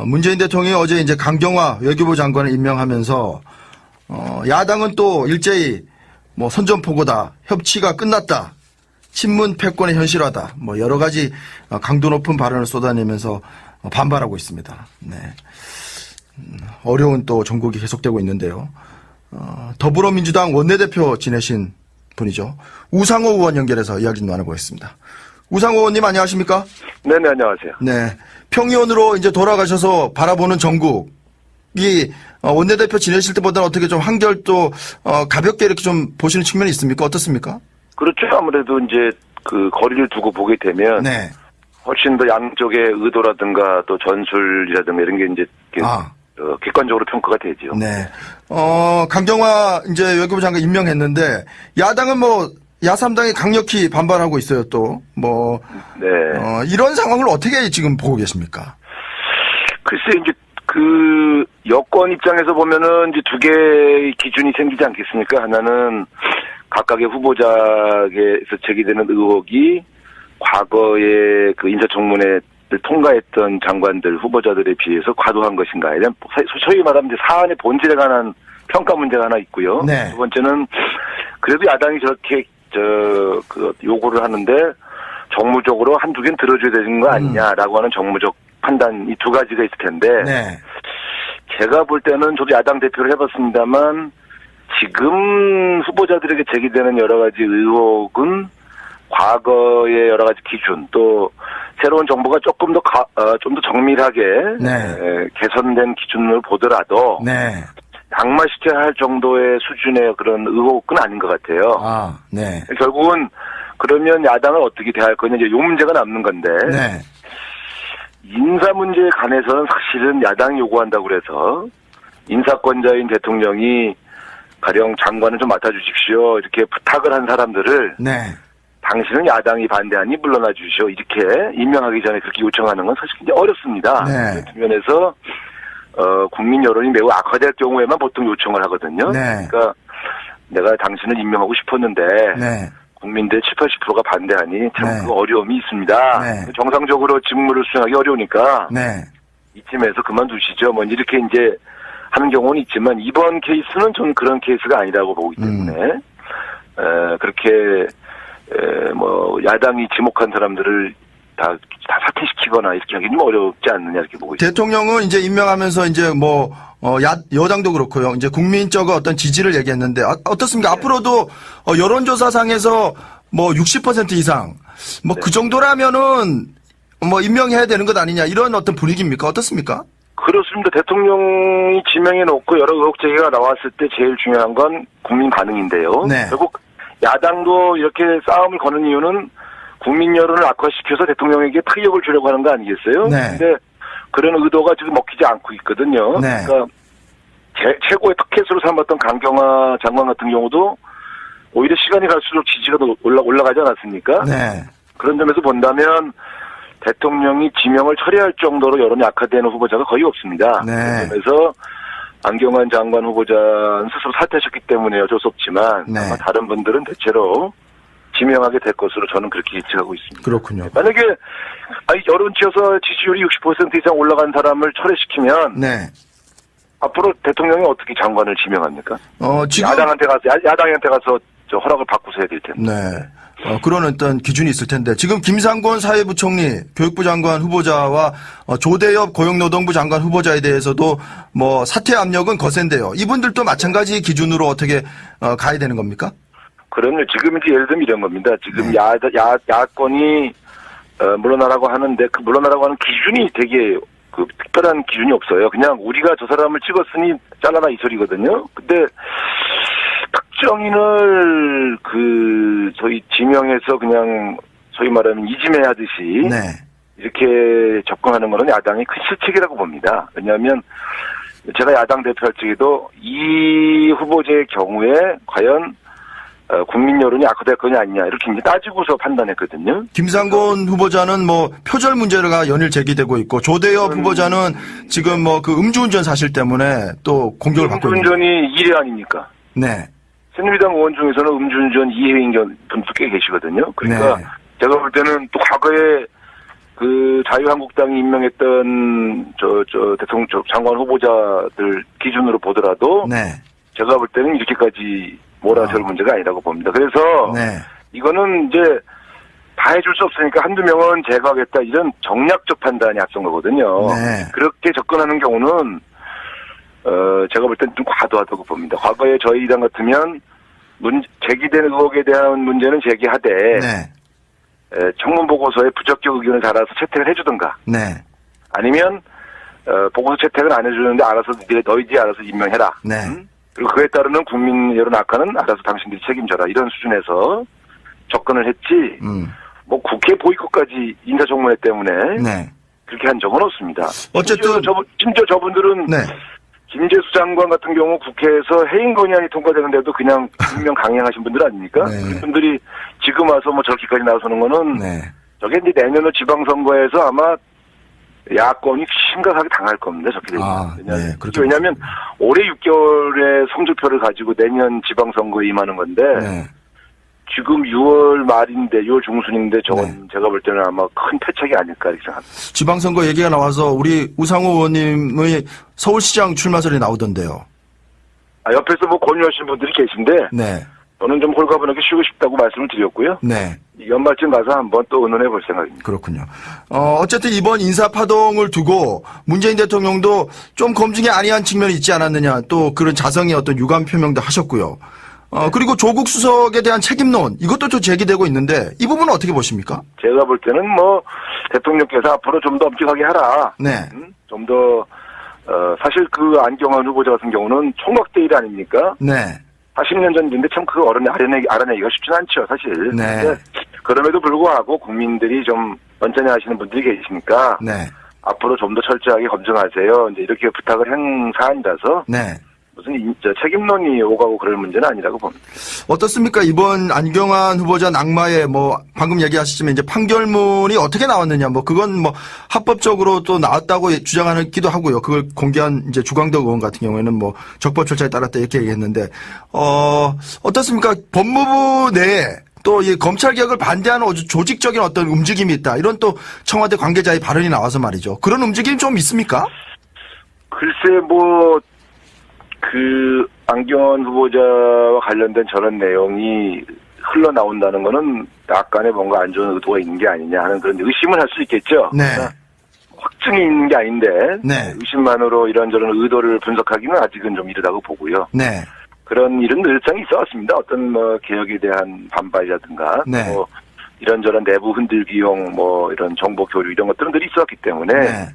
문재인 대통령이 어제 이제 강경화 외교부 장관을 임명하면서 야당은 또 일제히 뭐 선전포고다, 협치가 끝났다, 친문 패권의 현실화다, 뭐 여러 가지 강도 높은 발언을 쏟아내면서 반발하고 있습니다. 네. 어려운 또 정국이 계속되고 있는데요. 더불어민주당 원내대표 지내신 분이죠. 우상호 의원 연결해서 이야기 좀 나눠보겠습니다. 우상호 의원님 안녕하십니까? 네네, 안녕하세요. 네. 평의원으로 이제 돌아가셔서 바라보는 정국이 원내대표 지내실 때보다는 어떻게 좀 한결 또 가볍게 이렇게 좀 보시는 측면이 있습니까? 어떻습니까? 그렇죠. 아무래도 이제 그 거리를 두고 보게 되면 네. 훨씬 더 양쪽의 의도라든가 또 전술이라든가 이런 게 이제 객관적으로 평가가 되죠. 네. 강경화 이제 외교부 장관 임명했는데 야당은 뭐 야3당이 강력히 반발하고 있어요. 또 뭐 네. 이런 상황을 어떻게 지금 보고 계십니까? 글쎄 이제 그 여권 입장에서 보면은 이제 두 개의 기준이 생기지 않겠습니까? 하나는 각각의 후보자에서 제기되는 의혹이 과거에 그 인사청문회를 통과했던 장관들 후보자들에 비해서 과도한 것인가에 대한 소위 말하면 이제 사안의 본질에 관한 평가 문제가 하나 있고요. 네. 두 번째는 그래도 야당이 저렇게 그 요구를 하는데 정무적으로 한두 개는 들어줘야 되는 거 아니냐라고 하는 정무적 판단 이 두 가지가 있을 텐데 네. 제가 볼 때는 저도 야당 대표를 해봤습니다만 지금 후보자들에게 제기되는 여러 가지 의혹은 과거의 여러 가지 기준 또 새로운 정부가 조금 더 좀 더 정밀하게 네. 개선된 기준으로 보더라도 네. 낙마시켜야 할 정도의 수준의 그런 의혹은 아닌 것 같아요. 아, 네. 결국은 그러면 야당을 어떻게 대할 거냐 이제 요 문제가 남는 건데 네. 인사 문제에 관해서는 사실은 야당이 요구한다고 그래서 인사권자인 대통령이 가령 장관을 좀 맡아주십시오 이렇게 부탁을 한 사람들을 네. 당신은 야당이 반대하니 물러나 주시오 이렇게 임명하기 전에 그렇게 요청하는 건 사실 굉장히 어렵습니다. 네. 그 면에서 국민 여론이 매우 악화될 경우에만 보통 요청을 하거든요. 네. 그러니까 내가 당신을 임명하고 싶었는데 네. 국민들 70, 80%가 반대하니 참 네. 그 어려움이 있습니다. 네. 정상적으로 직무를 수행하기 어려우니까 네. 이쯤에서 그만두시죠. 뭐 이렇게 이제 하는 경우는 있지만 이번 케이스는 좀 그런 케이스가 아니라고 보기 때문에 그렇게 뭐 야당이 지목한 사람들을 다 사퇴시키거나 이렇게 하기 좀 어렵지 않느냐 이렇게 보고 있습니다. 대통령은 이제 임명하면서 이제 뭐 여당도 그렇고요. 이제 국민적 어떤 지지를 얘기했는데 어떻습니까? 네. 앞으로도 여론조사상에서 뭐 60% 이상 뭐 그 네. 정도라면은 뭐 임명해야 되는 것 아니냐 이런 어떤 분위기입니까? 어떻습니까? 그렇습니다. 대통령이 지명해 놓고 여러 의혹 제기가 나왔을 때 제일 중요한 건 국민 반응인데요. 네. 결국 야당도 이렇게 싸움을 거는 이유는 국민 여론을 악화시켜서 대통령에게 타격을 주려고 하는 거 아니겠어요? 네. 근데 그런 의도가 지금 먹히지 않고 있거든요. 네. 그러니까 최고의 타켓으로 삼았던 강경화 장관 같은 경우도 오히려 시간이 갈수록 지지가 더 올라가지 않았습니까? 네. 그런 점에서 본다면 대통령이 지명을 철회할 정도로 여론이 악화되는 후보자가 거의 없습니다. 네. 그래서 안경환 장관 후보자는 스스로 사퇴하셨기 때문에 어쩔 수 없지만 네. 아마 다른 분들은 대체로 지명하게 될 것으로 저는 그렇게 예측하고 있습니다. 그렇군요. 만약에 여론치에서 지지율이 60% 이상 올라간 사람을 철회시키면 네. 앞으로 대통령이 어떻게 장관을 지명합니까? 지금 야당한테 가서 저 허락을 받고서 해야 될 텐데. 네. 그런 어떤 기준이 있을 텐데 지금 김상곤 사회부총리 교육부 장관 후보자와 조대엽 고용노동부 장관 후보자에 대해서도 뭐 사퇴 압력은 거센데요. 이분들도 마찬가지 기준으로 어떻게 가야 되는 겁니까? 그럼요. 지금 이제 예를 들면 이런 겁니다. 지금 네. 야권이 물러나라고 하는데 그 물러나라고 하는 기준이 되게 그 특별한 기준이 없어요. 그냥 우리가 저 사람을 찍었으니 잘라라 이 소리거든요. 근데 특정인을 저희 지명해서 그냥 소위 말하면 이지매하듯이 네. 이렇게 접근하는 것은 야당이 큰 실책이라고 봅니다. 왜냐하면 제가 야당 대표할 적에도 이 후보자의 경우에 과연 국민 여론이 악화될 거냐 아니냐 이렇게 이제 따지고서 판단했거든요. 김상곤 후보자는 뭐 표절 문제가 연일 제기되고 있고 조대엽 후보자는 지금 뭐 그 음주운전 사실 때문에 또 공격을 받고 있는. 음주운전이 1회 아닙니까? 네. 새누리당 의원 중에서는 음주운전 2회인 분도 꽤 계시거든요. 그러니까 네. 제가 볼 때는 또 과거에 그 자유한국당이 임명했던 대통령 장관 후보자들 기준으로 보더라도 네. 제가 볼 때는 이렇게까지 몰아세울 문제가 아니라고 봅니다. 그래서 네. 이거는 이제 다 해줄 수 없으니까 한두 명은 제거하겠다 이런 정략적 판단이 앞선 거거든요. 네. 그렇게 접근하는 경우는 제가 볼 때는 좀 과도하다고 봅니다. 과거에 저희 당 같으면 제기된 의혹에 대한 문제는 제기하되 네. 청문 보고서에 부적격 의견을 달아서 채택을 해주든가 네. 아니면 보고서 채택을 안 해주는데 알아서 너희들이 알아서 임명해라. 네. 그리고 그에 따르는 국민 여론 악화는 알아서 당신들이 책임져라. 이런 수준에서 접근을 했지. 뭐 국회 보이콧까지 인사청문회 때문에 네. 그렇게 한 적은 없습니다. 어쨌든 심지어 저분들은 네. 김재수 장관 같은 경우 국회에서 해임 건의안이 통과되는데도 그냥 임명 강행하신 분들 아닙니까? 네. 그분들이 지금 와서 뭐 저렇게까지 나서는 거는 네. 저게 이제 내년에 지방선거에서 아마 야권이 심각하게 당할 겁니다. 저렇게 되면. 네. 왜냐하면 올해 6개월의 성적표를 가지고 내년 지방선거에 임하는 건데 네. 지금 6월 말인데 6월 중순인데 저건 네. 제가 볼 때는 아마 큰 패착이 아닐까 이렇게 생각합니다. 지방선거 얘기가 나와서 우리 우상호 의원님의 서울시장 출마설이 나오던데요. 옆에서 뭐 권유하신 분들이 계신데 네. 저는 좀 홀가분하게 쉬고 싶다고 말씀을 드렸고요. 네. 연말쯤 가서 한번 또 의논해 볼 생각입니다. 그렇군요. 어쨌든 이번 인사파동을 두고 문재인 대통령도 좀 검증이 아니한 측면이 있지 않았느냐, 또 그런 자성의 어떤 유감 표명도 하셨고요. 그리고 조국 수석에 대한 책임론, 이것도 좀 제기되고 있는데 이 부분은 어떻게 보십니까? 제가 볼 때는 뭐 대통령께서 앞으로 좀 더 엄격하게 하라. 네. 좀 더 사실 그 안경환 후보자 같은 경우는 총각대 일 아닙니까? 네. 40년 전 일인데 참 그거 알아내기가 쉽진 않죠, 사실. 네. 근데 그럼에도 불구하고 국민들이 좀 언짢아 하시는 분들이 계시니까 네. 앞으로 좀 더 철저하게 검증하세요. 이제 이렇게 부탁을 한 사안이라서 네. 무슨 책임론이 오가고 그럴 문제는 아니라고 봅니다. 어떻습니까? 이번 안경환 후보자 낙마에 뭐 방금 얘기하셨지만 이제 판결문이 어떻게 나왔느냐, 뭐 그건 뭐 합법적으로 또 나왔다고 주장하기도 하고요. 그걸 공개한 이제 주광덕 의원 같은 경우에는 뭐 적법 절차에 따랐다 이렇게 얘기했는데 어떻습니까? 법무부 내에 또 이 검찰 개혁을 반대하는 조직적인 어떤 움직임이 있다. 이런 또 청와대 관계자의 발언이 나와서 말이죠. 그런 움직임 좀 있습니까? 글쎄 그 안경환 후보자와 관련된 저런 내용이 흘러나온다는 거는 약간의 뭔가 안 좋은 의도가 있는 게 아니냐 하는 그런 의심을 할 수 있겠죠. 네. 확증이 있는 게 아닌데 네. 의심만으로 이런저런 의도를 분석하기는 아직은 좀 이르다고 보고요. 네. 그런 일은 늘상 있어 왔습니다. 어떤 뭐 개혁에 대한 반발이라든가 네. 뭐 이런저런 내부 흔들기용 뭐 이런 정보 교류 이런 것들은 늘 있었기 때문에 네.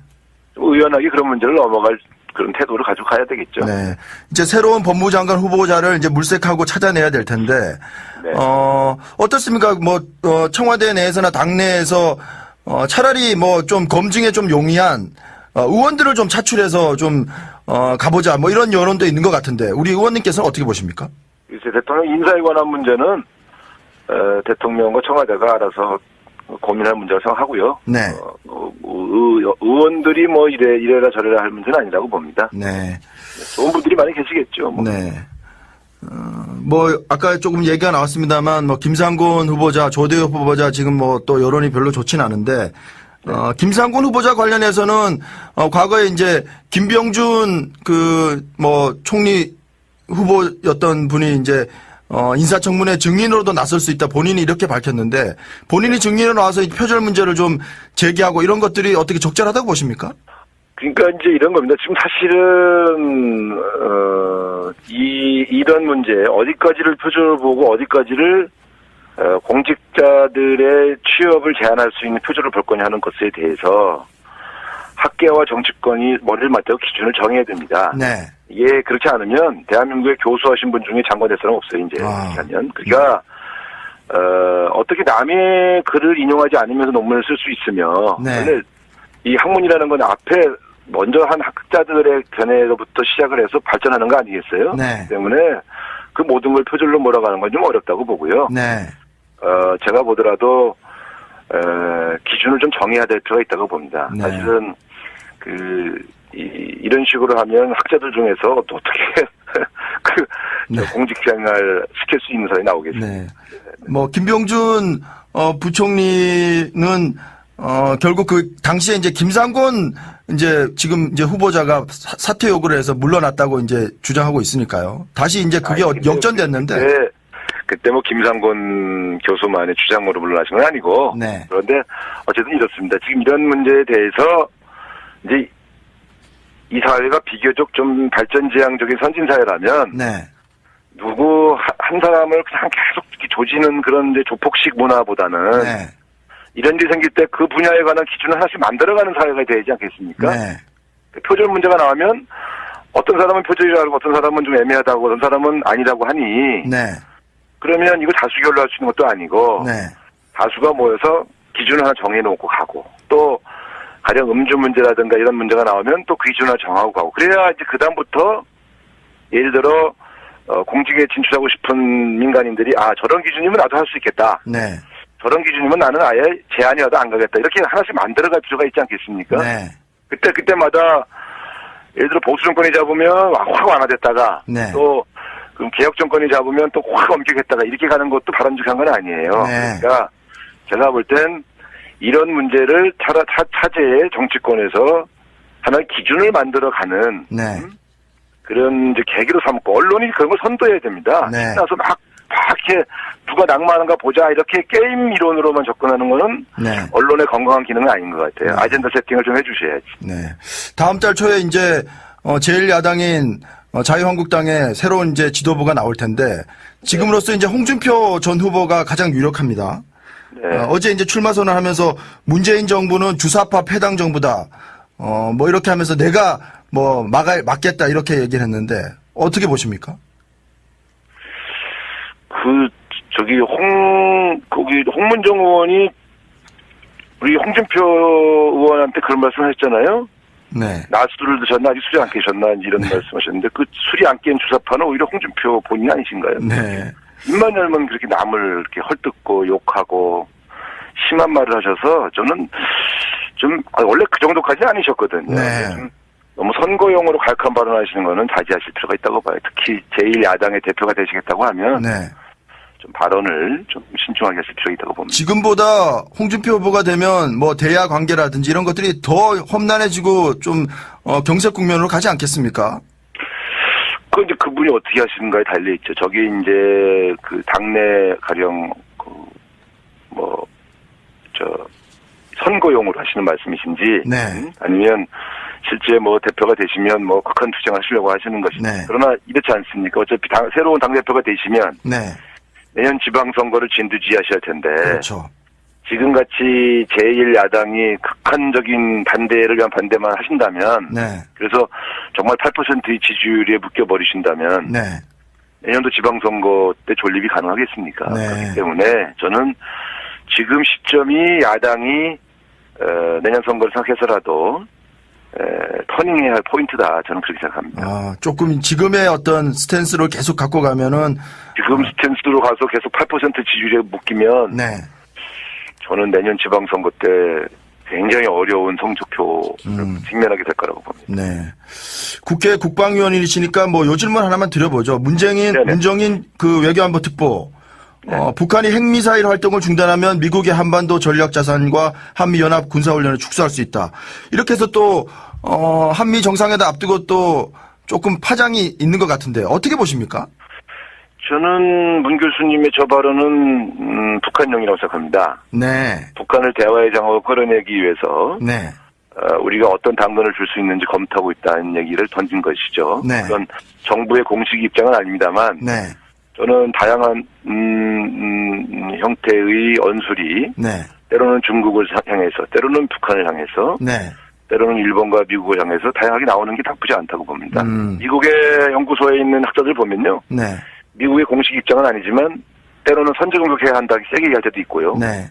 좀 의연하게 그런 문제를 넘어갈 그런 태도를 가지고 가야 되겠죠. 네. 이제 새로운 법무부 장관 후보자를 이제 물색하고 찾아내야 될 텐데, 네. 어떻습니까? 청와대 내에서나 당내에서, 차라리 좀 검증에 좀 용이한, 의원들을 좀 차출해서 좀, 가보자. 뭐 이런 여론도 있는 것 같은데, 우리 의원님께서는 어떻게 보십니까? 글쎄, 대통령 인사에 관한 문제는, 대통령과 청와대가 알아서 고민할 문제라고 생각하고요. 네. 의원들이 뭐 이래라 저래라 할 문제는 아니라고 봅니다. 네. 좋은 분들이 많이 계시겠죠. 뭐. 네. 아까 조금 얘기가 나왔습니다만, 김상곤 후보자, 조대엽 후보자 지금 또 여론이 별로 좋진 않은데, 김상곤 후보자 관련해서는, 과거에 이제, 김병준 총리 후보였던 분이 이제, 인사청문회 증인으로도 나설 수 있다. 본인이 이렇게 밝혔는데 본인이 증인으로 나와서 표절 문제를 좀 제기하고 이런 것들이 어떻게 적절하다고 보십니까? 그러니까 이제 이런 겁니다. 지금 사실은 이런 문제 어디까지를 표절을 보고 어디까지를 공직자들의 취업을 제한할 수 있는 표절을 볼 거냐 하는 것에 대해서 학계와 정치권이 머리를 맞대고 기준을 정해야 됩니다. 네. 이게 그렇지 않으면 대한민국에 교수하신 분 중에 장관 될 사람 없어요. 이제 그렇게 하면 그러니까 어떻게 남의 글을 인용하지 않으면서 논문을 쓸 수 있으며 네. 이 학문이라는 건 앞에 먼저 한 학자들의 견해로부터 시작을 해서 발전하는 거 아니겠어요? 네. 때문에 그 모든 걸 표절로 몰아가는 건 좀 어렵다고 보고요. 네. 제가 보더라도 기준을 좀 정해야 될 필요가 있다고 봅니다. 네. 사실은 이런 식으로 하면 학자들 중에서 또 어떻게 네. 공직생활 시킬 수 있는 사람이 나오겠습니다. 네. 김병준 부총리는 결국 그 당시에 이제 김상곤 이제 지금 이제 후보자가 사퇴 요구를 해서 물러났다고 이제 주장하고 있으니까요. 다시 이제 그게 역전됐는데. 그때 뭐 김상곤 교수만의 주장으로 물러나신 건 아니고. 네. 그런데 어쨌든 이렇습니다. 지금 이런 문제에 대해서 이제 이 사회가 비교적 좀 발전지향적인 선진사회라면. 네. 누구 한 사람을 그냥 계속 이렇게 조지는 그런 이제 조폭식 문화보다는. 네. 이런 일이 생길 때 그 분야에 관한 기준을 하나씩 만들어가는 사회가 되지 않겠습니까? 네. 표절 문제가 나오면 어떤 사람은 표절이라고 어떤 사람은 좀 애매하다고 어떤 사람은 아니라고 하니 네. 그러면 이거 다수결로 할 수 있는 것도 아니고 네. 다수가 모여서 기준을 하나 정해놓고 가고 또 가령 음주 문제라든가 이런 문제가 나오면 또 그 기준을 정하고 가고 그래야 이제 그다음부터 예를 들어 공직에 진출하고 싶은 민간인들이 저런 기준이면 나도 할 수 있겠다. 네. 저런 기준이면 나는 아예 제한이라도 안 가겠다. 이렇게 하나씩 만들어갈 필요가 있지 않겠습니까? 네. 그때마다 예를 들어 보수 정권이 잡으면 확 완화됐다가 네. 또 그럼 개혁 정권이 잡으면 또 확 엄격했다가 이렇게 가는 것도 바람직한 건 아니에요. 네. 그러니까 제가 볼 땐 이런 문제를 차제의 정치권에서 하나의 기준을 만들어가는 네. 그런 이제 계기로 삼고 언론이 그런 걸 선도해야 됩니다. 네. 신나서 막 이렇게 누가 낙마하는가 보자 이렇게 게임 이론으로만 접근하는 거는 네. 언론의 건강한 기능은 아닌 것 같아요. 네. 아젠다 세팅을 좀 해주셔야지. 네. 다음 달 초에 이제 제1야당인 자유한국당의 새로운 이제 지도부가 나올 텐데 지금으로서 이제 홍준표 전 후보가 가장 유력합니다. 네. 어제 이제 출마 선언하면서 문재인 정부는 주사파 패당 정부다. 뭐 이렇게 하면서 내가 뭐 막겠다 이렇게 얘기를 했는데 어떻게 보십니까? 홍문정 의원이 우리 홍준표 의원한테 그런 말씀 하셨잖아요. 네. 낮술을 드셨나, 아직 술이 안 깨셨나, 이런 네. 말씀 하셨는데, 그 술이 안 깬 주사파는 오히려 홍준표 본인이 아니신가요? 네. 입만 열면 그렇게 남을 이렇게 헐뜯고 욕하고, 심한 말을 하셔서, 저는 원래 그 정도까지는 아니셨거든요. 네. 좀 너무 선거용으로 갈칸 발언하시는 거는 자제하실 필요가 있다고 봐요. 특히 제1야당의 대표가 되시겠다고 하면, 네. 좀 발언을 좀 신중하게 하실 필요가 있다고 봅니다. 지금보다 홍준표 후보가 되면 뭐 대야 관계라든지 이런 것들이 더 험난해지고 좀 경색 국면으로 가지 않겠습니까? 그 이제 그분이 어떻게 하시는가에 달려 있죠. 저게 이제 그 당내 가령 선거용으로 하시는 말씀이신지, 네. 아니면 실제 뭐 대표가 되시면 뭐 극한 투쟁하시려고 하시는 것인지. 네. 그러나 이렇지 않습니까? 어차피 새로운 당 대표가 되시면. 네. 내년 지방선거를 진두지휘하셔야 할 텐데. 그렇죠. 지금같이 제1야당이 극한적인 반대를 위한 반대만 하신다면. 네. 그래서 정말 8%의 지지율에 묶여버리신다면. 네. 내년도 지방선거 때 존립이 가능하겠습니까? 네. 그렇기 때문에 저는 지금 시점이 야당이 내년 선거를 생각해서라도 터닝해야 할 포인트다. 저는 그렇게 생각합니다. 조금 지금의 어떤 스탠스를 계속 갖고 가면은. 지금 스탠스로 가서 계속 8% 지지율에 묶이면. 네. 저는 내년 지방선거 때 굉장히 어려운 성적표를 직면하게 될 거라고 봅니다. 네. 국회 국방위원이시니까 뭐 요 질문 하나만 드려보죠. 문정인 그 외교안보 특보. 네. 북한이 핵미사일 활동을 중단하면 미국의 한반도 전략자산과 한미연합 군사훈련을 축소할 수 있다. 이렇게 해서 또 한미 정상회담 앞두고 또 조금 파장이 있는 것 같은데 어떻게 보십니까? 저는 문 교수님의 저 발언은 북한용이라고 생각합니다. 네. 북한을 대화의 장으로 끌어내기 위해서 네. 우리가 어떤 당근을 줄 수 있는지 검토하고 있다는 얘기를 던진 것이죠. 네. 그건 정부의 공식 입장은 아닙니다만 네. 저는 다양한 형태의 언술이 네. 때로는 중국을 향해서 때로는 북한을 향해서 네. 때로는 일본과 미국을 향해서 다양하게 나오는 게 나쁘지 않다고 봅니다. 미국의 연구소에 있는 학자들 보면요. 네. 미국의 공식 입장은 아니지만 때로는 선제 공격해야 한다 세게 얘기할 때도 있고요. 네.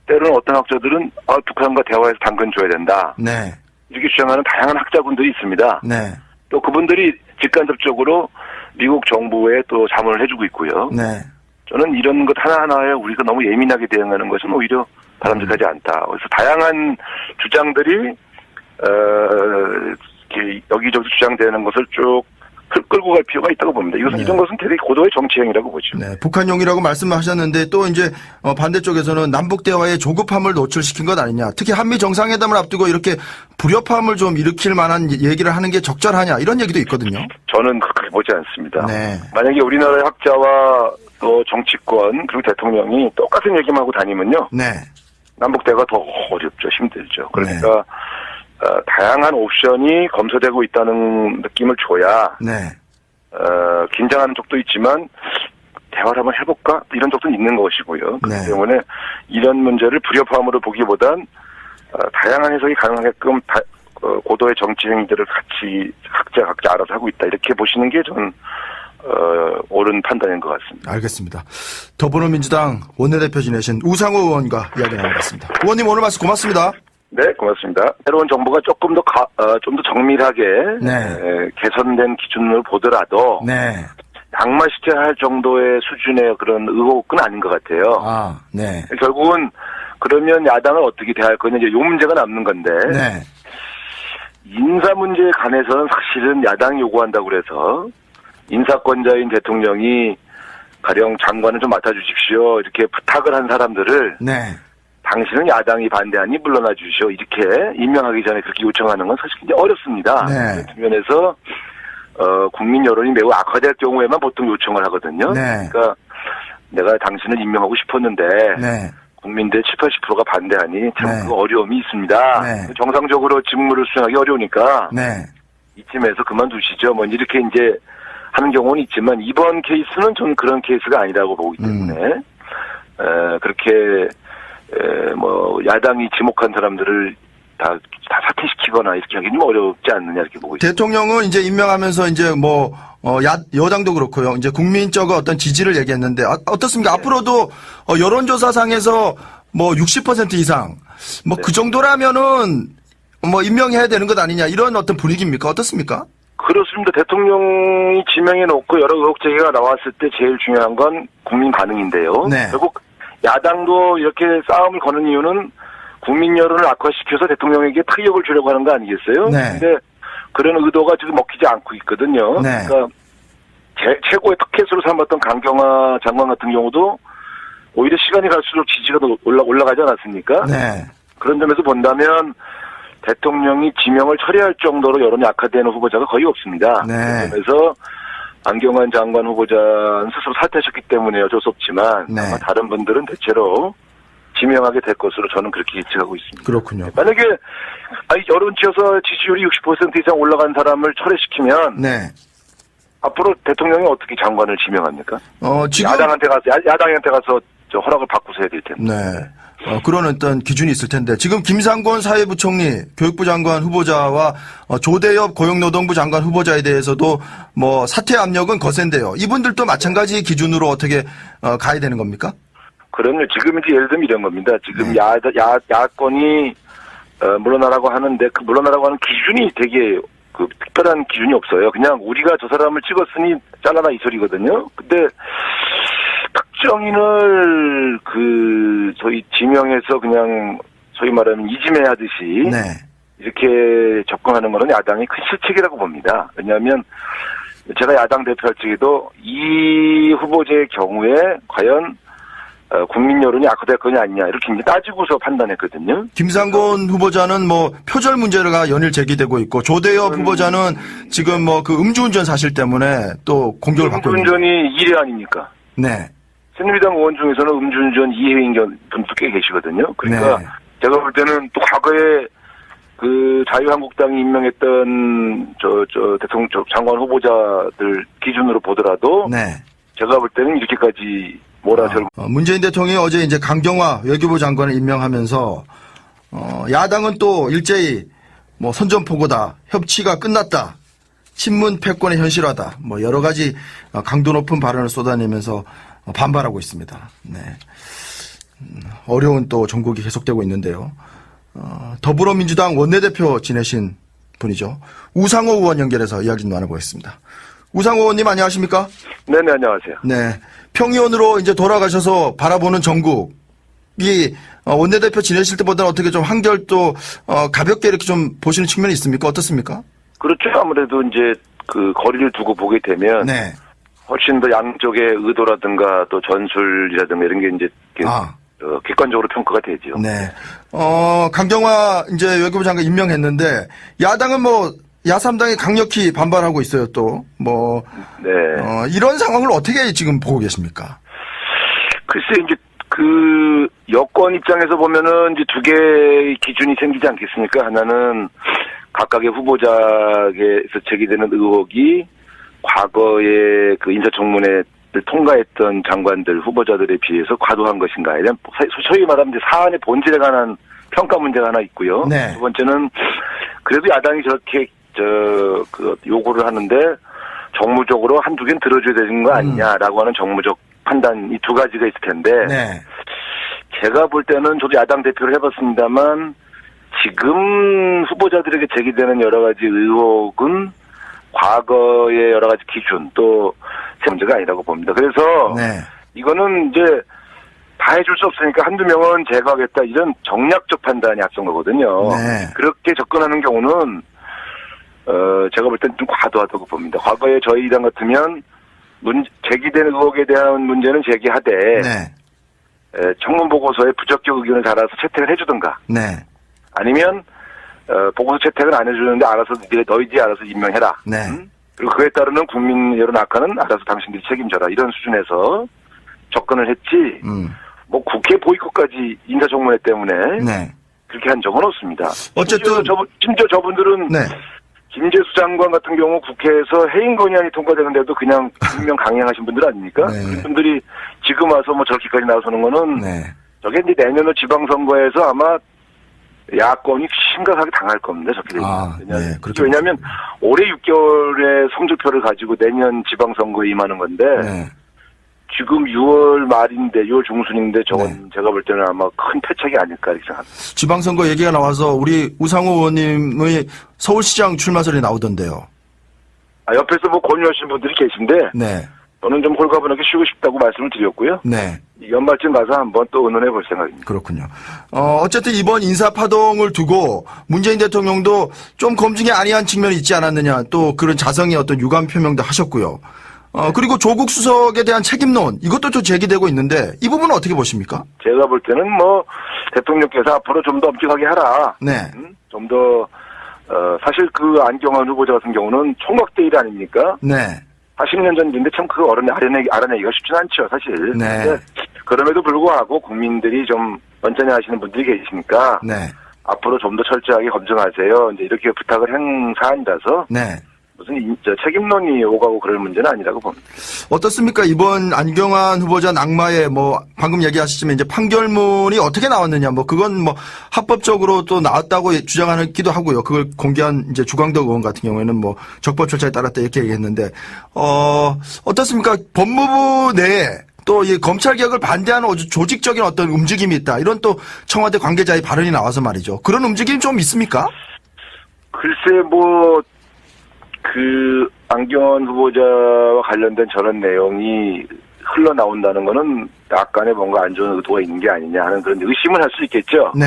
때로는 어떤 학자들은 북한과 대화해서 당근 줘야 된다. 네. 이렇게 주장하는 다양한 학자분들이 있습니다. 네. 또 그분들이 직간접적으로 미국 정부에 또 자문을 해주고 있고요. 네. 저는 이런 것 하나하나에 우리가 너무 예민하게 대응하는 것은 오히려 바람직하지 않다. 그래서 다양한 주장들이 여기저기 주장되는 것을 쭉 끌고 갈 필요가 있다고 봅니다. 이것은 네. 이런 것은 대단히 고도의 정치행위라고 보죠. 네, 북한용이라고 말씀하셨는데 또 이제 반대쪽에서는 남북 대화의 조급함을 노출시킨 것 아니냐. 특히 한미 정상회담을 앞두고 이렇게 불협화음을 좀 일으킬 만한 얘기를 하는 게 적절하냐 이런 얘기도 있거든요. 저는 그렇게 보지 않습니다. 네. 만약에 우리나라의 학자와 또 정치권 그리고 대통령이 똑같은 얘기만 하고 다니면요. 네. 남북 대화가 더 어렵죠. 힘들죠. 그러니까 다양한 옵션이 검토되고 있다는 느낌을 줘야 네. 긴장하는 쪽도 있지만 대화를 한번 해볼까? 이런 쪽도 있는 것이고요. 그렇기 네. 때문에 이런 문제를 불협화음으로 보기보단 다양한 해석이 가능하게끔 고도의 정치 행위들을 같이 각자 알아서 하고 있다. 이렇게 보시는 게 저는 옳은 판단인 것 같습니다. 알겠습니다. 더불어민주당 원내대표 지내신 우상호 의원과 이야기 나누겠습니다. 의원님 오늘 말씀 고맙습니다. 네, 고맙습니다. 새로운 정부가 조금 더 좀 더 정밀하게 네. 개선된 기준을 보더라도 네. 낙마시켜야 할 정도의 수준의 그런 의혹은 아닌 것 같아요. 아, 네. 결국은 그러면 야당을 어떻게 대할 거냐 이제 요 문제가 남는 건데 네. 인사 문제에 관해서는 사실은 야당이 요구한다고 그래서 인사권자인 대통령이 가령 장관을 좀 맡아주십시오 이렇게 부탁을 한 사람들을 네. 당신은 야당이 반대하니 물러나 주시오 이렇게 임명하기 전에 그렇게 요청하는 건 사실 굉장히 어렵습니다. 네. 그 면에서 국민 여론이 매우 악화될 경우에만 보통 요청을 하거든요. 네. 그러니까 내가 당신을 임명하고 싶었는데 네. 국민들 70, 80%가 반대하니 참 네. 그 어려움이 있습니다. 네. 정상적으로 직무를 수행하기 어려우니까 네. 이쯤에서 그만두시죠. 뭐 이렇게 이제 하는 경우는 있지만 이번 케이스는 저는 그런 케이스가 아니라고 보기 때문에 그렇게 뭐 야당이 지목한 사람들을 다 사퇴시키거나 이렇게 하기 좀 어렵지 않느냐 이렇게 보고 있습니다. 대통령은 이제 임명하면서 이제 뭐 여당도 그렇고요. 이제 국민적 어떤 지지를 얘기했는데 어떻습니까? 네. 앞으로도 여론조사상에서 뭐 60% 이상 뭐 그 정도라면은 뭐 임명해야 되는 것 아니냐 이런 어떤 분위기입니까? 어떻습니까? 그렇습니다. 대통령이 지명해 놓고 여러 의혹 제기가 나왔을 때 제일 중요한 건 국민 반응인데요. 네. 결국 야당도 이렇게 싸움을 거는 이유는 국민 여론을 악화시켜서 대통령에게 타격을 주려고 하는 거 아니겠어요? 네. 근데 그런 의도가 지금 먹히지 않고 있거든요. 네. 그러니까 최고의 타켓으로 삼았던 강경화 장관 같은 경우도 오히려 시간이 갈수록 지지가 더 올라가지 않았습니까? 네. 그런 점에서 본다면 대통령이 지명을 처리할 정도로 여론이 악화되는 후보자가 거의 없습니다. 네. 그래서 안경환 장관 후보자는 스스로 사퇴하셨기 때문에 어쩔 수 없지만 네. 아마 다른 분들은 대체로 지명하게 될 것으로 저는 그렇게 예측하고 있습니다. 그렇군요. 만약에 여론치에서 지지율이 60% 이상 올라간 사람을 철회시키면 네. 앞으로 대통령이 어떻게 장관을 지명합니까? 지금 야당한테 가서 저 허락을 받고서 해야 될 텐데. 네. 그런 어떤 기준이 있을 텐데 지금 김상곤 사회부총리 교육부 장관 후보자와 조대엽 고용노동부 장관 후보자에 대해서도 뭐 사퇴 압력은 거센데요. 이분들도 마찬가지 기준으로 어떻게 가야 되는 겁니까? 그럼요. 지금 이제 예를 들면 이런 겁니다. 지금 네. 야권이 물러나라고 하는데 그 물러나라고 하는 기준이 되게 그 특별한 기준이 없어요. 그냥 우리가 저 사람을 찍었으니 잘라라 이 소리거든요. 근데 특정인을 저희 지명해서 그냥 소위 말하면 이지매하듯이 네. 이렇게 접근하는 것은 야당의 큰 실책이라고 봅니다. 왜냐하면 제가 야당 대표할 적에도 이 후보자의 경우에 과연 국민 여론이 악화될 거냐 아니냐 이렇게 이제 따지고서 판단했거든요. 김상곤 후보자는 뭐 표절 문제가 연일 제기되고 있고 조대엽 후보자는 지금 뭐 그 음주운전 사실 때문에 또 공격을 받고 있는. 음주운전이 1회 아닙니까? 네. 새누리당 의원 중에서는 음주운전 2회인 분도 꽤 계시거든요. 그러니까 네. 제가 볼 때는 또 과거에 그 자유한국당이 임명했던 대통령 장관 후보자들 기준으로 보더라도 네. 제가 볼 때는 이렇게까지 몰아세우고 문재인 대통령이 어제 이제 강경화 외교부 장관을 임명하면서 야당은 또 일제히 뭐 선전포고다, 협치가 끝났다, 친문 패권의 현실화다, 뭐 여러 가지 강도 높은 발언을 쏟아내면서 반발하고 있습니다. 네. 어려운 또 정국이 계속되고 있는데요. 더불어민주당 원내대표 지내신 분이죠. 우상호 의원 연결해서 이야기 좀 나눠보겠습니다. 우상호 의원님 안녕하십니까? 네네 안녕하세요. 네. 평의원으로 이제 돌아가셔서 바라보는 전국이 원내대표 지내실 때보다는 어떻게 좀 한결 또 가볍게 이렇게 좀 보시는 측면이 있습니까? 어떻습니까? 그렇죠. 아무래도 이제 그 거리를 두고 보게 되면 네. 훨씬 더 양쪽의 의도라든가 또 전술이라든가 이런 게 이제 객관적으로 평가가 되죠. 네. 강경화 이제 외교부 장관 임명했는데 야당은 뭐 야3당이 강력히 반발하고 있어요. 또 뭐 네. 이런 상황을 어떻게 지금 보고 계십니까? 글쎄 이제 그 여권 입장에서 보면은 이제 두 개의 기준이 생기지 않겠습니까? 하나는 각각의 후보자에서 제기되는 의혹이 과거에 그 인사청문회를 통과했던 장관들 후보자들에 비해서 과도한 것인가에 대한 소위 말하면 이제 사안의 본질에 관한 평가 문제가 하나 있고요. 네. 두 번째는 그래도 야당이 저렇게 그 요구를 하는데 정무적으로 한두 개는 들어줘야 되는 거 아니냐라고 하는 정무적 판단 이 두 가지가 있을 텐데 네. 제가 볼 때는 저도 야당 대표를 해봤습니다만 지금 후보자들에게 제기되는 여러 가지 의혹은 과거의 여러 가지 기준 또 문제가 아니라고 봅니다. 그래서 네. 이거는 이제 다 해줄 수 없으니까 한두 명은 제거하겠다 이런 정략적 판단이 앞선 거거든요. 네. 그렇게 접근하는 경우는 제가 볼 때는 좀 과도하다고 봅니다. 과거에 저희 당 같으면 제기된 의혹에 대한 문제는 제기하되 네. 청문 보고서에 부적격 의견을 달아서 채택을 해주든가 네. 아니면 보고서 채택을 안 해주는데 알아서 너희들이 알아서 임명해라. 네. 그리고 그에 따르는 국민 여론 악화는 알아서 당신들이 책임져라. 이런 수준에서 접근을 했지. 뭐 국회 보이콧까지 인사청문회 때문에 네. 그렇게 한 적은 없습니다. 어쨌든 심지어 저분들은 네. 김재수 장관 같은 경우 국회에서 해임 건의안이 통과되는데도 그냥 임명 강행하신 분들 아닙니까? 네. 그분들이 지금 와서 뭐 저렇게까지 나서는 거는 네. 저게 이제 내년에 지방선거에서 아마 야권이 심각하게 당할 겁니다. 저렇게 되면. 네. 그렇게 왜냐하면 올해 6개월의 성적표를 가지고 내년 지방선거에 임하는 건데 네. 지금 6월 말인데 6월 중순인데 저건 네. 제가 볼 때는 아마 큰 패착이 아닐까 이렇게 생각합니다. 지방선거 얘기가 나와서 우리 우상호 의원님의 서울시장 출마설이 나오던데요. 옆에서 뭐 권유하시는 분들이 계신데 네. 저는 좀 홀가분하게 쉬고 싶다고 말씀을 드렸고요. 네. 연말쯤 가서 한번 또 의논해 볼 생각입니다. 그렇군요. 어쨌든 이번 인사파동을 두고 문재인 대통령도 좀 검증이 아니한 측면이 있지 않았느냐 또 그런 자성의 어떤 유감 표명도 하셨고요. 그리고 조국 수석에 대한 책임론 이것도 좀 제기되고 있는데 이 부분은 어떻게 보십니까? 제가 볼 때는 뭐 대통령께서 앞으로 좀 더 엄격하게 하라. 네. 좀 더 사실 그 안경환 후보자 같은 경우는 총각대 일 아닙니까? 네. 40년 전 일인데 참 그 알아내기가 쉽진 않죠, 사실. 네. 근데 그럼에도 불구하고 국민들이 좀 언짢아 하시는 분들이 계시니까 네. 앞으로 좀 더 철저하게 검증하세요. 이제 이렇게 부탁을 한 사안이라서 네. 무슨 책임론이 오가고 그럴 문제는 아니라고 봅니다. 어떻습니까? 이번 안경환 후보자 낙마에 뭐 방금 얘기하셨지만 이제 판결문이 어떻게 나왔느냐 뭐 그건 뭐 합법적으로 또 나왔다고 주장하기도 하고요. 그걸 공개한 이제 주광덕 의원 같은 경우에는 뭐 적법 절차에 따랐다 이렇게 얘기했는데 어떻습니까? 법무부 내에 또 이 검찰 개혁을 반대하는 조직적인 어떤 움직임이 있다. 이런 또 청와대 관계자의 발언이 나와서 말이죠. 그런 움직임 좀 있습니까? 글쎄 그 안경환 후보자와 관련된 저런 내용이 흘러나온다는 거는 약간의 뭔가 안 좋은 의도가 있는 게 아니냐 하는 그런 의심을 할 수 있겠죠. 네.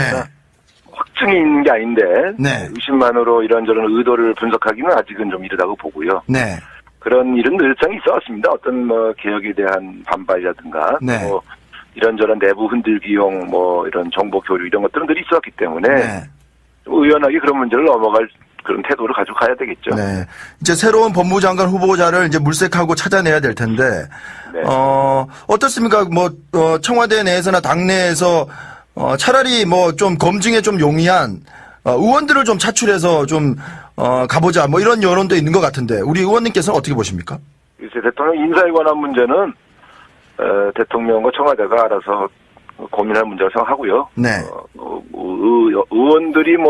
확증이 있는 게 아닌데 네. 의심만으로 이런저런 의도를 분석하기는 아직은 좀 이르다고 보고요. 네. 그런 일은 늘상 있어 왔습니다. 어떤 뭐 개혁에 대한 반발이라든가 네. 뭐 이런저런 내부 흔들기용 뭐 이런 정보 교류 이런 것들은 늘 있어 왔기 때문에 네. 좀 의연하게 그런 문제를 넘어갈 그런 태도를 가지고 가야 되겠죠. 네. 이제 새로운 법무부 장관 후보자를 이제 물색하고 찾아내야 될 텐데, 네. 어떻습니까? 뭐, 청와대 내에서나 당내에서, 차라리 뭐 좀 검증에 좀 용이한, 의원들을 좀 차출해서 좀, 가보자. 뭐 이런 여론도 있는 것 같은데, 우리 의원님께서는 어떻게 보십니까? 글쎄, 대통령 인사에 관한 문제는, 대통령과 청와대가 알아서 고민할 문제라고 생각하고요. 네. 의원들이 뭐